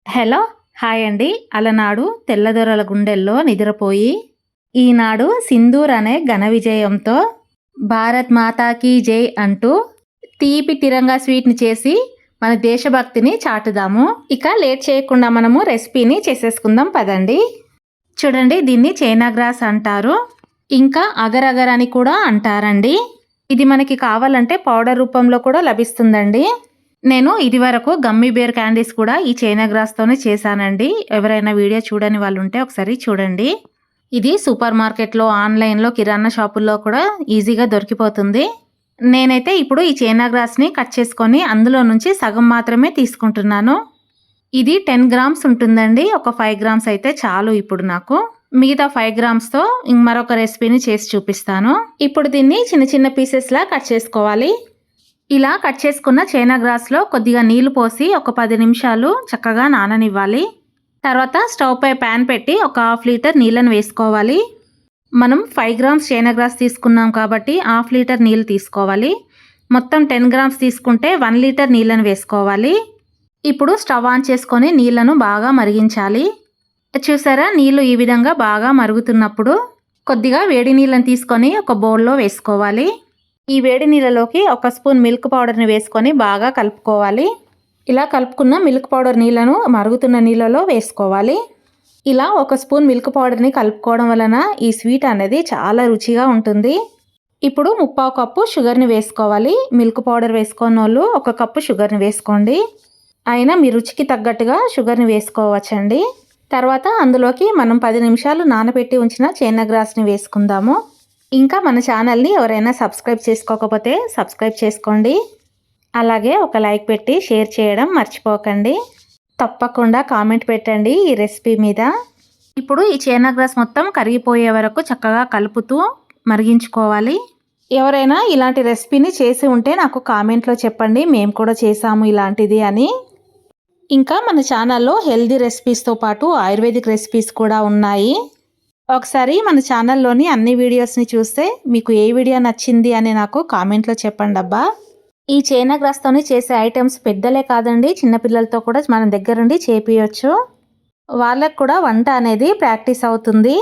Hello! Hi అండి. అలనాడు తెల్లదొరల గుండెల్లో నిద్రపోయి, ఈనాడు సింధూర్ అనే ఘన విజయంతో 'భారత్ మాతాకి జై' అంటూ తీపి తిరంగా స్వీట్‌ని చేసి మన దేశభక్తిని చాటుదాము. ఇక లేట్ చేయకుండా మనము రెసిపీని చేసేసుకుందాం పదండి. చూడండి, దీన్ని చైనా గ్రాస్ అంటారు. ఇంకా అగర్ అగర్ అని కూడా అంటారండి. ఇది మనకి కావాలంటే పౌడర్ రూపంలో కూడా లభిస్తుందండి. నేను ఇదివరకు గమ్మీ బేర్ క్యాండీస్ కూడా ఈ చైనా గ్రాస్తోనే చేశానండి. ఎవరైనా వీడియో చూడని వాళ్ళు ఉంటే ఒకసారి చూడండి. ఇది సూపర్ మార్కెట్లో, ఆన్లైన్లో, కిరాణా షాపుల్లో కూడా ఈజీగా దొరికిపోతుంది. నేనైతే ఇప్పుడు ఈ చైనా గ్రాస్ని కట్ చేసుకొని అందులో నుంచి సగం మాత్రమే తీసుకుంటున్నాను. ఇది 10 గ్రామ్స్ ఉంటుందండి. ఒక 5 గ్రామ్స్ అయితే చాలు ఇప్పుడు నాకు. మిగతా 5 గ్రామ్స్తో మరొక రెసిపీని చేసి చూపిస్తాను. ఇప్పుడు దీన్ని చిన్న చిన్న పీసెస్లా కట్ చేసుకోవాలి. ఇలా కట్ చేసుకున్న చైనా గ్రాస్లో కొద్దిగా నీళ్లు పోసి ఒక 10 నిమిషాలు చక్కగా నాననివ్వాలి. తర్వాత స్టవ్ పై ప్యాన్ పెట్టి ఒక 1/2 లీటర్ నీళ్ళని వేసుకోవాలి. మనం 5 గ్రామ్స్ చైనా గ్రాస్ తీసుకున్నాం కాబట్టి 1/2 లీటర్ నీళ్ళు తీసుకోవాలి. మొత్తం 10 గ్రామ్స్ తీసుకుంటే 1 లీటర్ నీళ్ళని వేసుకోవాలి. ఇప్పుడు స్టవ్ ఆన్ చేసుకొని నీళ్లను బాగా మరిగించాలి. చూసారా, నీళ్లు ఈ విధంగా బాగా మరుగుతున్నప్పుడు కొద్దిగా వేడి నీళ్ళని తీసుకొని ఒక బౌల్లో వేసుకోవాలి. ఈ వేడి నీళ్ళలోకి 1 స్పూన్ మిల్క్ పౌడర్ని వేసుకొని బాగా కలుపుకోవాలి. ఇలా కలుపుకున్న మిల్క్ పౌడర్ నీళ్ళను మరుగుతున్న నీళ్ళలో వేసుకోవాలి. ఇలా 1 స్పూన్ మిల్క్ పౌడర్ని కలుపుకోవడం వలన ఈ స్వీట్ అనేది చాలా రుచిగా ఉంటుంది. ఇప్పుడు 1/2 కప్పు షుగర్ని వేసుకోవాలి. మిల్క్ పౌడర్ వేసుకున్న వాళ్ళు 1 కప్పు షుగర్ని వేసుకోండి. అయినా మీ రుచికి తగ్గట్టుగా షుగర్ని వేసుకోవచ్చండి. తర్వాత అందులోకి మనం 10 నిమిషాలు నానబెట్టి ఉంచిన చైనా గ్రాస్ని వేసుకుందాము. ఇంకా మన ఛానల్ని ఎవరైనా సబ్స్క్రైబ్ చేసుకోకపోతే సబ్స్క్రైబ్ చేసుకోండి. అలాగే ఒక లైక్ పెట్టి షేర్ చేయడం మర్చిపోకండి. తప్పకుండా కామెంట్ పెట్టండి ఈ రెసిపీ మీద. ఇప్పుడు ఈ చైనా గ్రాస్ మొత్తం కరిగిపోయే వరకు చక్కగా కలుపుతూ మరిగించుకోవాలి. ఎవరైనా ఇలాంటి రెసిపీని చేసి ఉంటే నాకు కామెంట్లో చెప్పండి, మేము కూడా చేసాము ఇలాంటిది అని. ఇంకా మన ఛానల్లో హెల్దీ రెసిపీస్తో పాటు ఆయుర్వేదిక్ రెసిపీస్ కూడా ఉన్నాయి. ఒకసారి మన ఛానల్లోని అన్ని వీడియోస్ని చూస్తే మీకు ఏ వీడియో నచ్చింది అని నాకు కామెంట్లో చెప్పండి అబ్బా. ఈ చైనా గ్రాస్తోని చేసే ఐటమ్స్ పెద్దలే కాదండి, చిన్నపిల్లలతో కూడా మనం దగ్గరుండి చేపియొచ్చు. వాళ్ళకు కూడా వంట అనేది ప్రాక్టీస్ అవుతుంది.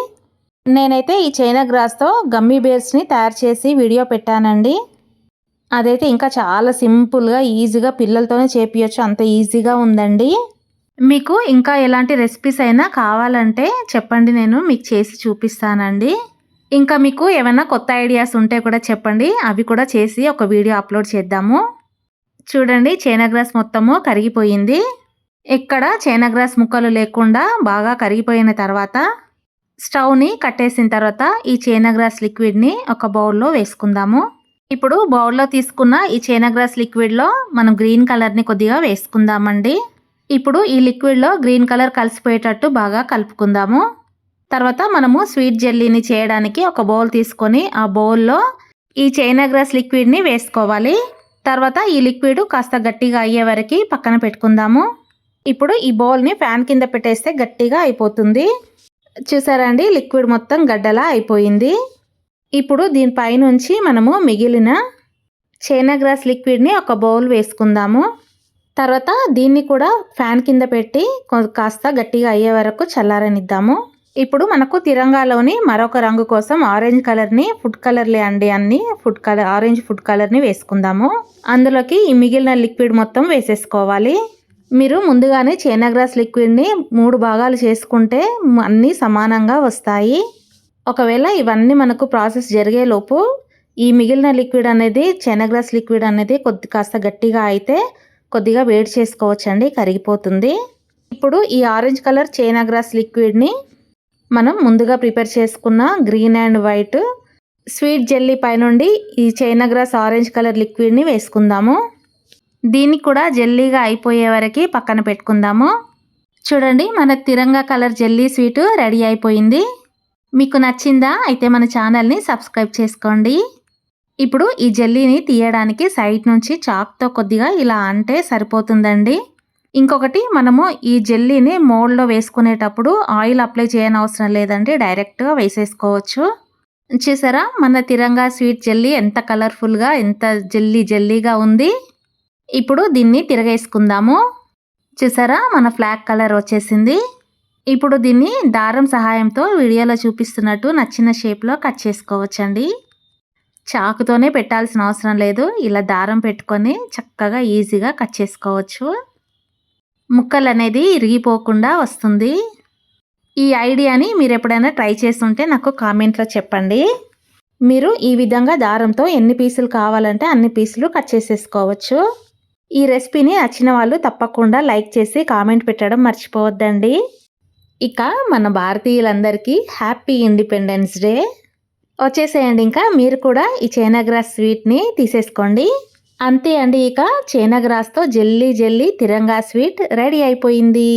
నేనైతే ఈ చైనా గ్రాస్తో గమ్మీ బేర్స్ని తయారు చేసి వీడియో పెట్టానండి. అదైతే ఇంకా చాలా సింపుల్గా ఈజీగా పిల్లలతోనే చేపియొచ్చు, అంత ఈజీగా ఉందండి. మీకు ఇంకా ఎలాంటి రెసిపీస్ అయినా కావాలంటే చెప్పండి, నేను మీకు చేసి చూపిస్తానండి. ఇంకా మీకు ఏమైనా కొత్త ఐడియాస్ ఉంటే కూడా చెప్పండి, అవి కూడా చేసి ఒక వీడియో అప్లోడ్ చేద్దాము. చూడండి, చైనా గ్రాస్ మొత్తము కరిగిపోయింది. ఇక్కడ చైనా గ్రాస్ ముక్కలు లేకుండా బాగా కరిగిపోయిన తర్వాత స్టవ్ని కట్టేసిన తర్వాత ఈ చైనా గ్రాస్ లిక్విడ్ని ఒక బౌల్లో వేసుకుందాము. ఇప్పుడు బౌల్లో తీసుకున్న ఈ చైనా గ్రాస్ లిక్విడ్లో మనం గ్రీన్ కలర్ని కొద్దిగా వేసుకుందామండి. ఇప్పుడు ఈ లిక్విడ్లో గ్రీన్ కలర్ కలిసిపోయేటట్టు బాగా కలుపుకుందాము. తర్వాత మనము స్వీట్ జెల్లీని చేయడానికి ఒక బౌల్ తీసుకొని ఆ బౌల్లో ఈ చైనా గ్రాస్ లిక్విడ్ని వేసుకోవాలి. తర్వాత ఈ లిక్విడ్ కాస్త గట్టిగా అయ్యే వరకు పక్కన పెట్టుకుందాము. ఇప్పుడు ఈ బౌల్ని ఫ్యాన్ కింద పెట్టేస్తే గట్టిగా అయిపోతుంది. చూసారా అండి, లిక్విడ్ మొత్తం గడ్డలా అయిపోయింది. ఇప్పుడు దీనిపైనుంచి మనము మిగిలిన చైనా గ్రాస్ లిక్విడ్ని ఒక బౌల్ వేసుకుందాము. తర్వాత దీన్ని కూడా ఫ్యాన్ కింద పెట్టి కాస్త గట్టిగా అయ్యే వరకు చల్లారనిద్దాము. ఇప్పుడు మనకు తిరంగాలోని మరొక రంగు కోసం ఆరెంజ్ కలర్ని, ఫుడ్ కలర్లే అండి అన్ని, ఆరెంజ్ ఫుడ్ కలర్ని వేసుకుందాము. అందులోకి ఈ మిగిలిన లిక్విడ్ మొత్తం వేసేసుకోవాలి. మీరు ముందుగానే చైనా గ్రాస్ లిక్విడ్ని 3 భాగాలు చేసుకుంటే అన్నీ సమానంగా వస్తాయి. ఒకవేళ ఇవన్నీ మనకు ప్రాసెస్ జరిగేలోపు ఈ మిగిలిన లిక్విడ్ అనేది, చైనా గ్రాస్ లిక్విడ్ అనేది కాస్త గట్టిగా అయితే కొద్దిగా వేడి చేసుకోవచ్చండి, కరిగిపోతుంది. ఇప్పుడు ఈ ఆరెంజ్ కలర్ చైనా గ్రాస్ లిక్విడ్ని మనం ముందుగా ప్రిపేర్ చేసుకున్న green and white sweet jelly పైనుండి ఈ చైనా గ్రాస్ ఆరెంజ్ కలర్ లిక్విడ్ని వేసుకుందాము. దీన్ని కూడా జెల్లీగా అయిపోయే వరకు పక్కన పెట్టుకుందాము. చూడండి, మన తిరంగా కలర్ జెల్లీ స్వీట్ రెడీ అయిపోయింది. మీకు నచ్చిందా? అయితే మన ఛానల్ని సబ్స్క్రైబ్ చేసుకోండి. ఇప్పుడు ఈ జెల్లీని తీయడానికి సైడ్ నుంచి చాక్తో కొద్దిగా ఇలా అంటే సరిపోతుందండి. ఇంకొకటి, మనము ఈ జెల్లీని మోల్డ్లో వేసుకునేటప్పుడు ఆయిల్ అప్లై చేయని అవసరం లేదండి, డైరెక్ట్గా వేసేసుకోవచ్చు. చూసారా, మన తిరంగా స్వీట్ జెల్లీ ఎంత కలర్ఫుల్గా, ఎంత జెల్లీగా ఉంది. ఇప్పుడు దీన్ని తిరగేసుకుందాము. చూసారా మన ఫ్లాగ్ కలర్ వచ్చేసింది. ఇప్పుడు దీన్ని దారం సహాయంతో వీడియోలో చూపిస్తున్నట్టు నచ్చిన షేప్లో కట్ చేసుకోవచ్చండి. చాకుతోనే పెట్టాల్సిన అవసరం లేదు. ఇలా దారం పెట్టుకొని చక్కగా ఈజీగా కట్ చేసుకోవచ్చు. ముక్కలు అనేది ఇరిగిపోకుండా వస్తుంది. ఈ ఐడియాని మీరు ఎప్పుడైనా ట్రై చేస్తుంటే నాకు కామెంట్లో చెప్పండి. మీరు ఈ విధంగా దారంతో ఎన్ని పీసులు కావాలంటే అన్ని పీసులు కట్ చేసేసుకోవచ్చు. ఈ రెసిపీని నచ్చిన వాళ్ళు తప్పకుండా లైక్ చేసి కామెంట్ పెట్టడం మర్చిపోవద్దండి. ఇక మన భారతీయులందరికీ హ్యాపీ ఇండిపెండెన్స్ డే. వచ్చేసేయండి, ఇంకా మీరు కూడా ఈ చైనా గ్రాస్ స్వీట్ని తీసేసుకోండి. అంతే అండి, ఇక చైనా గ్రాస్తో జల్లీ జల్లీ తిరంగా స్వీట్ రెడీ అయిపోయింది.